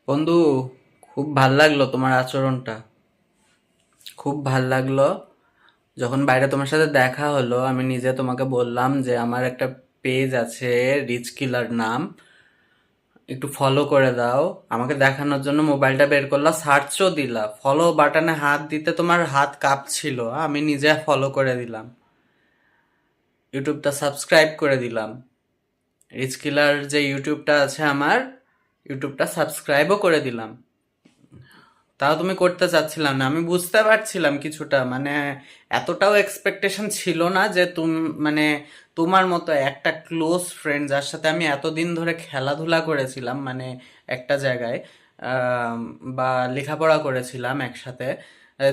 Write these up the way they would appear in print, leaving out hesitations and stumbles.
বন্ধু, খুব ভাল লাগলো তোমার আচরণটা। খুব ভাল লাগলো। যখন বাইরে তোমার সাথে দেখা হলো, আমি নিজে তোমাকে বললাম যে আমার একটা পেজ আছে, রিচ কিলার নাম, একটু ফলো করে দাও। আমাকে দেখানোর জন্য মোবাইলটা বের করলা, সার্চও দিলা, ফলো বাটনে হাত দিতে তোমার হাত কাঁপছিল। আমি নিজে ফলো করে দিলাম, ইউটিউবটা সাবস্ক্রাইব করে দিলাম। রিচ কিলার যে ইউটিউবটা আছে আমার, ইউটিউবটা সাবস্ক্রাইবও করে দিলাম। তাও তুমি করতে চাচ্ছিলাম না, আমি বুঝতে পারছিলাম কিছুটা, মানে এতটাও এক্সপেকটেশন ছিল না যে মানে তোমার মতো একটা ক্লোজ ফ্রেন্ড যার সাথে আমি এতদিন ধরে খেলাধুলা করেছিলাম, মানে একটা জায়গায়, আম, বা লেখাপড়া করেছিলাম একসাথে।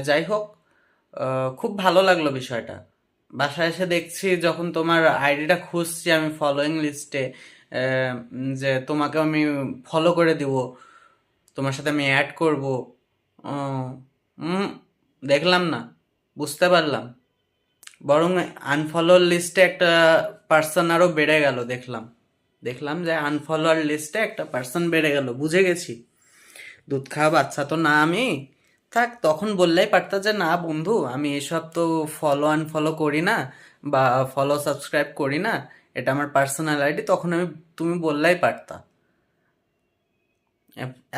যাই হোক, খুব ভালো লাগলো বিষয়টা। বাসায় এসে দেখছি, যখন তোমার আইডিটা খুঁজছি আমি ফলোয়িং লিস্টে, যে তোমাকে আমি ফলো করে দিব, তোমার সাথে আমি অ্যাড করব। ও, উম, দেখলাম না, বুঝতে পারলাম। বরং আনফলোর লিস্টে একটা পার্সন আরো বেড়ে গেল, দেখলাম। দেখলাম যে আনফলোয়ার লিস্টে একটা পার্সন বেড়ে গেল, বুঝে গেছি। দুধ খাওয়া বাচ্চা তো না আমি। থাক, তখন বললেই পারতা যে না বন্ধু, আমি এসব তো ফলো আনফলো করি না, বা ফলো সাবস্ক্রাইব করি না, এটা আমার পার্সোনাল আইডি। তখন তুমি বললেই পারতা।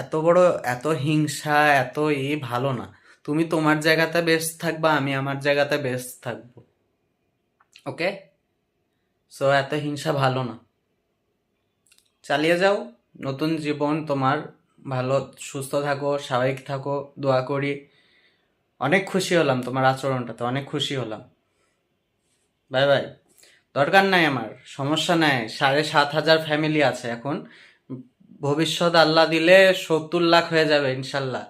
এত বড়, এত হিংসা, এত ভালো না। তুমি তোমার জায়গাতে বেস্ট থাকবা, আমি আমার জায়গাতে বেস্ট থাকবো। ওকে? সো এত হিংসা ভালো না। চালিয়ে যাও, নতুন জীবন তোমার। ভালো, সুস্থ থাকো, স্বাভাবিক থাকো, দোয়া করি। অনেক খুশি হলাম তোমার আচরণটাতে, অনেক খুশি হলাম। Bye bye. দরকার নাই আমার, সমস্যা নাই। 7,500 ফ্যামিলি আছে এখন। ভবিষ্যৎ আল্লাহ দিলে 70 লাখ হয়ে যাবে ইনশাল্লাহ।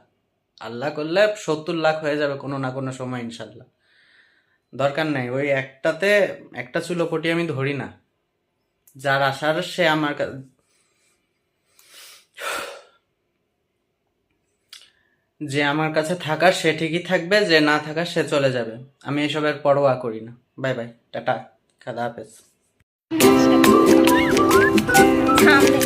আল্লাহ করলে 70 লাখ হয়ে যাবে কোনো না কোনো সময় ইনশাল্লাহ। দরকার নাই ওই একটাতে, একটা চুলোপটি আমি ধরি না। যার আসার সে আমার যে আমার কাছে থাকার সে ঠিকই থাকবে, যে না থাকার সে চলে যাবে। আমি এসবের পরোয়া করি না। বাই বাই, টাটা, খাদা হাফেজ। সামনে